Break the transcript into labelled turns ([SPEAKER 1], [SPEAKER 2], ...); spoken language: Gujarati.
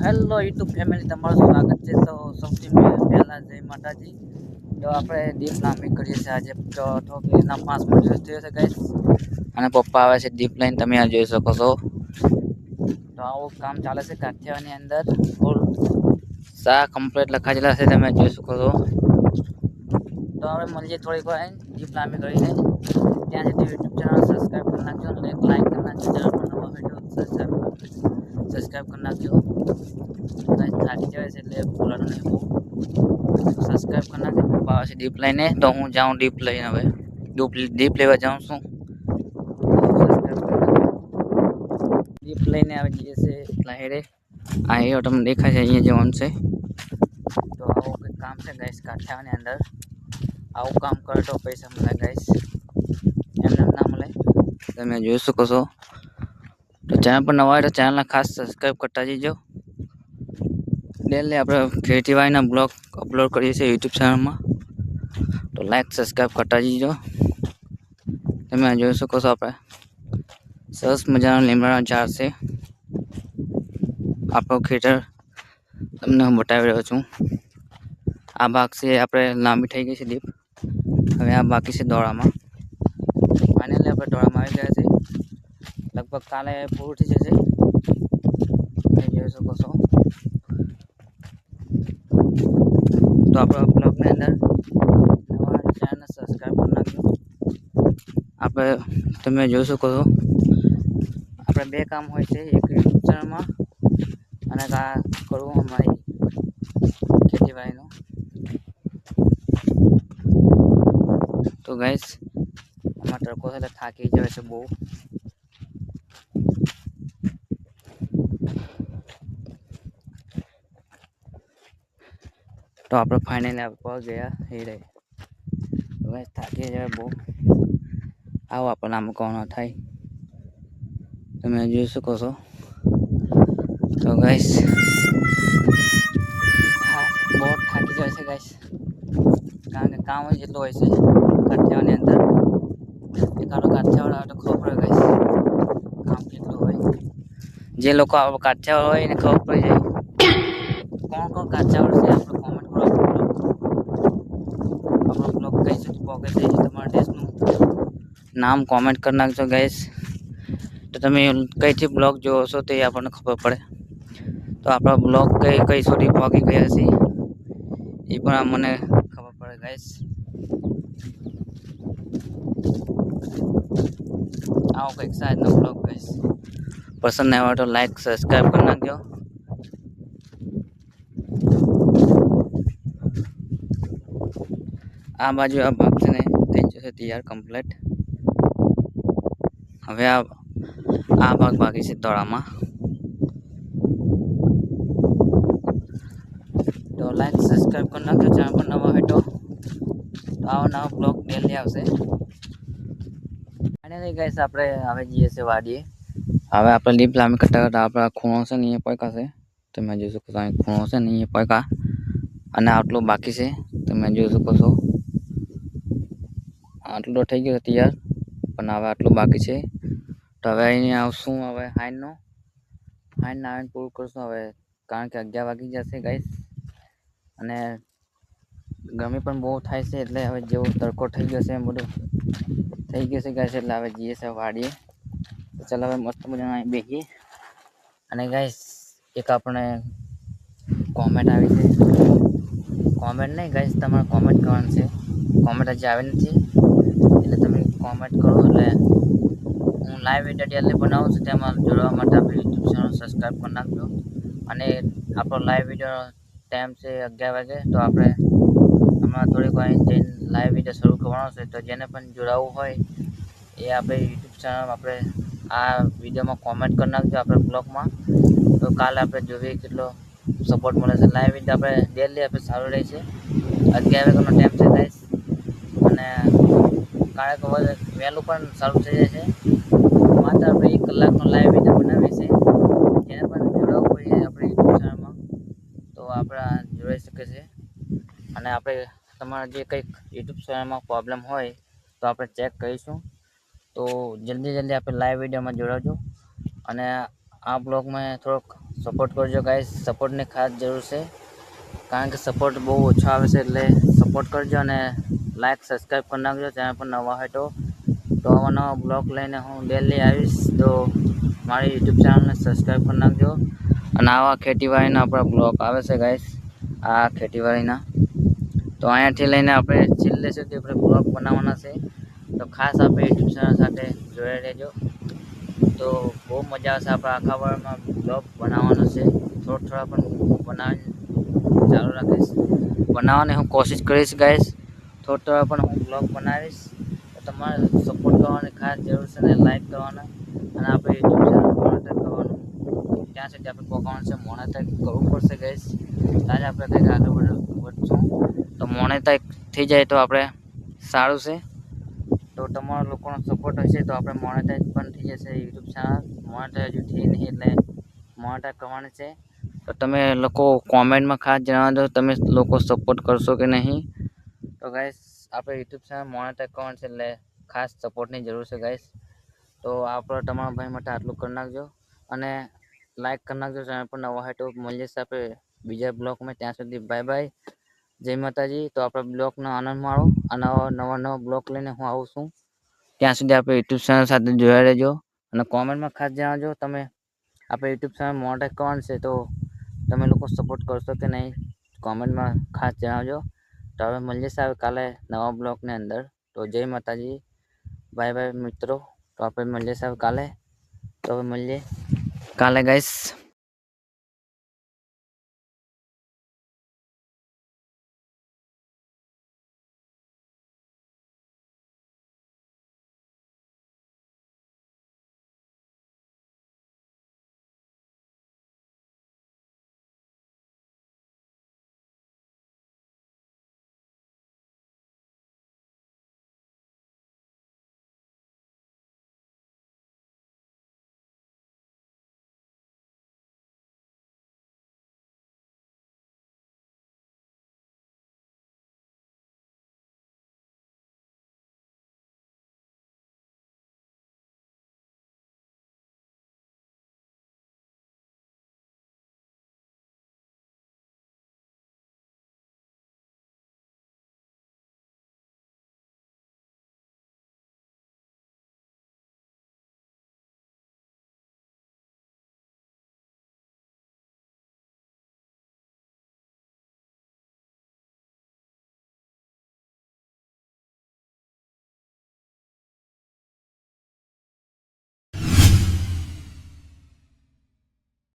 [SPEAKER 1] હેલો યુટ્યુબ ફેમિલી, તમારું સ્વાગત છે. તો સૌથી પહેલાં જય માતાજી. તો આપણે દીપ લાંબી કરીએ છીએ આજે. તો થોડીના 5 મિનિટ થયો છે ગાઈસ, અને પપ્પા આવે છે દીપ લઈને, તમે આ જોઈ શકો છો. તો આવું કામ ચાલે છે કાઠિયાવાડની અંદર. ફૂલ સા કમ્પ્લીટ લખાયેલા છે, તમે જોઈ શકો છો. તો હવે મળીએ થોડીક વાર દીપ લાંબી કરીને. ત્યાં સુધી યુટ્યુબ ચેનલ સબસ્ક્રાઈબ કરી નાખજો, લાઈક કરી નાખજો. ચેનલ પર નવા હોય તો સબસ્ક્રાઈબ કરી નાખજો. થાકી જાય છે એટલે બોલાનું નહીં બહુ. સબસ્ક્રાઈબ કરી નાખજો. પપ્પા આવે છે દીપ લઈને, તો હું જાઉં દીપ લઈને. હવે દીપ લેવા જાઉં છું. દીપ લઈને આવી જઈએ છે લાહેરે. આ એ તમને દેખાય છે અહીંયા જવાનું છે. તો આવું કંઈક કામ છે ગાઈસ કાઠિયાવાડની અંદર. આવું કામ કરે તો પૈસા મળે ગાઈસ, એમને ના મળે. તમે જોઈ શકો છો. તો ચેનલ પર નવા હોય તો ચેનલને ખાસ સબસ્ક્રાઈબ કરતા જજો. ડેલી આપણે ખેતીવાડીના બ્લોગ અપલોડ કરીએ છીએ યુટ્યુબ ચેનલમાં, તો લાઈક સબસ્ક્રાઈબ કરતા જજો. તમે જોઈ શકો છો. આપણે સરસ મજાનો લીમડાનો ઝાડ છે. આપણો ખેતર તમને હું બતાવી રહ્યો છું. આ ભાગ છે આપણે લાંબી થઈ ગઈ છે દીપ. હવે આ બાકી છે દોડામાં. ફાઇનલી આપણે દોડામાં આવી ગયા છે. લગભગ કાલે પૂરું થઈ જશે. તમે જોઈ શકો છો. તો આપણા બ્લોગની અંદર નવા ચેનલને સબસ્ક્રાઈબ કરી નાખજો. આપણે તમે જોઈ શકો છો. આપણે બે કામ હોય છે, એક યુટ્યુબ ચેનલમાં અને આ કરવું અમારી ખેતીવાડીનું. તો ગાઈસ અમારા તડકો છે એટલે થાકી જાય છે બહુ. તો આપણે ફાઇનલી પહોંચ ગયા હીરે. તો ગાઈસ થાકી જાય બહુ. આવો આપણને આમ કોનો થાય, તમે જોઈ શકો છો. તો ગાઈસ બહુ થાકી જાય છે ગાઈસ, કારણ કે કામ જ એટલું હોય છે કાઠિયાવાડની અંદર. એકાદો કાઠિયાવાડ આવે તો ખબર પડે ગાઈસ કામ કેટલું હોય. જે લોકો કાઠિયાવાડ હોય એને ખબર પડી જાય. કોણ કાઠિયાવાડ છે આપણે કોમેન્ટ કરો. આપણો બ્લોગ કઈ સુધી પહોંચે છે તમારા દેશનું નામ કોમેન્ટ કરી નાખજો ગાઈસ. તો તમે કઈથી બ્લોગ જોવો છો તે આપણને ખબર પડે. તો આપણા બ્લોગ કઈ સુધી પહોંચી ગયા છે એ પણ મને ખબર પડે ગાઈસ. આવો કંઈક સાઈડનો બ્લોગ ગાઈસ. પસંદ આવ્યો તો લાઈક સબસ્ક્રાઈબ કરી નાખજો. આ બાજુ આ ભાગ છે ને થઈ જશે તૈયાર કમ્પ્લીટ. હવે આ ભાગ બાકી છે દોડામાં. તો લાઈક સબસ્ક્રાઈબ કરી નાખજો ચેનલ પર નવા હોય તો આવા નવા બ્લોગ ડેલી આવશે. ફાઇનલી ગાઈસ આપણે હવે જઈએ છીએ વાડીએ. હવે આપણે લીપ લાંબી કરતા કરતા આપણા ખૂણો છે ને અહીંયા પૈકા છે. તમે જોઈ શકો છો. અહીં ખૂણો છે ને અહીંયા પૈકા, અને આટલું બાકી છે. તમે જોઈ શકો છો. આટલું થઈ ગયું તૈયાર, પણ હવે આટલું બાકી છે. તો હવે અહીંયા આવશું. હવે હાઈન આવીને પૂરું કરશું હવે, કારણ કે 11 વાગી જશે ગાઈસ. અને ગરમી પણ બહુ થાય છે, એટલે હવે જેવો તડકો થઈ ગયો છે એમ બધું થઈ ગયું છે ગાઈસ. એટલે હવે જઈએ છીએ વાડીએ. તો ચાલો હવે મસ્ત મજાના અહીં બેસીએ. અને ગાઈસ એક આપણે કોમેન્ટ આવી છે. કોમેન્ટ નહીં ગાઈસ, તમારે કોમેન્ટ કરવાનું છે. કોમેન્ટ હજી આવી નથી, એટલે તમે કોમેન્ટ કરો એટલે હું લાઈવ વિડીયો ડેલી બનાવું છું. તેમાં જોડવા માટે આપણે યુટ્યુબ ચેનલ સબસ્ક્રાઈબ કરી નાખજો. અને આપણો લાઈવ વિડીયો ટાઈમ છે 11 વાગે. તો આપણે હમણાં થોડીક વાર જઈને લાઈવ વિડીયો શરૂ કરવાનો છે. તો જેને પણ જોડાવવું હોય એ આપણે યુટ્યુબ ચેનલ આપણે આ વિડીયોમાં કોમેન્ટ કરી નાખજો આપણે બ્લોગમાં. તો કાલે આપણે જોઈએ કેટલો સપોર્ટ મળે છે. લાઈવ વિડીયો આપણે ડેલી આપણે સારું રહે છે. 11 વાગ્યાનો ટાઈમ છે ગાઈસ, અને કાલે વહેલું પણ સારું થઈ જાય છે. માત્ર આપણે 1 કલાકનો લાઈવ વિડીયો બનાવીએ છીએ. જેને પણ જોડાવવું હોય આપણે યુટ્યુબ ચેનલમાં તો આપણા જોડાઈ શકે છે. અને આપણે તમારા જે કંઈક યુટ્યુબ ચેનલમાં પ્રોબ્લેમ હોય તો આપણે ચેક કરીશું. તો જલ્દી આપણે લાઈવ વિડીયોમાં જોડાજો. અને આ બ્લોગમાં થોડોક સપોર્ટ કરજો ગાઈસ, સપોર્ટની ખાસ જરૂર છે, કારણ કે સપોર્ટ બહુ ઓછો આવે છે, એટલે સપોર્ટ કરજો અને લાઈક સબસ્ક્રાઈબ કરી નાખજો. ચેનલ પર નવા હોય તો આવા નવા બ્લોગ લઈને હું ડેલી આવીશ, તો મારી યુટ્યુબ ચેનલને સબસ્ક્રાઈબ કરી નાખજો. અને આવા ખેતીવાડીના આપણા બ્લોગ આવે છે ગાઈસ, આ ખેતીવાડીના, તો અહીંયાથી લઈને આપણે છેલ્લે સુધી આપણે બ્લોગ બનાવવાના છે, તો ખાસ આપણે યુટ્યુબ ચેનલ સાથે જોડાઈ રહેજો. તો બહુ મજા આવશે, આપણે આખા વર્ષમાં બ્લોગ બનાવવાનો છે, થોડા પણ બનાવીને ચાલુ રાખીશ, બનાવવાની હું કોશિશ કરીશ ગાઈસ, થોડા પણ હું બ્લોગ બનાવીશ. તો તમારે સપોર્ટ કરવાની ખાસ જરૂર છે, ને લાઈક કરવાના, અને આપણે યુટ્યુબ ચેનલ મોનેટાઈઝ કરવાનું, ત્યાં સુધી આપણે પહોંચવાનું છે, મોનેટાઈઝ કરવું પડશે ગાઈસ, ત્યારે આપણે કંઈક આગળ વધશું. તો મોનેટાઈઝ થઈ જાય તો આપણે સારું છે, તો તમારા લોકોનો સપોર્ટ હશે તો આપણે મોનેટાઈઝ પણ થઈ જશે યુટ્યુબ ચેનલ. મોનેટાઈઝ હજુ થઈ નહીં, એટલે મોનેટાઈઝ કરવાની છે. તો તમે લોકો કોમેન્ટમાં ખાસ જણાવજો, તમે લોકો સપોર્ટ કરશો કે નહીં. તો ગાઈસ આપણે યુટ્યુબ ચેનલ મોનેટાઈઝ કરવાનું છે, એટલે ખાસ સપોર્ટની જરૂર છે ગાઈસ. તો આપણે તમારા ભાઈ માટે આટલું કરી નાખજો, અને લાઈક કરી નાખજો. ચેનલ પર નવા હોય તો મળીએ આપણે બીજા બ્લોગમાં, ત્યાં સુધી બાય બાય, જય માતાજી. તો આપણે બ્લોગનો આનંદ માણો, અને નવા બ્લોગ લઈને હું આવું છું, ત્યાં સુધી આપણે યુટ્યુબ ચેનલ સાથે જોડાઈ રહેજો. અને કોમેન્ટમાં ખાસ જણાવજો, તમે આપણે યુટ્યુબ ચેનલ મોનેટાઈઝ કરવાનું છે, તો તમે લોકો સપોર્ટ કરશો કે નહીં, કોમેન્ટમાં ખાસ જણાવજો. તો હવે મળીએ સાહેબ કાલે નવા બ્લોગની અંદર. તો જય માતાજી, બાય બાય મિત્રો. તો આપણે મળીએ સાહેબ કાલે, તો હવે મળીએ કાલે ગાઈસ.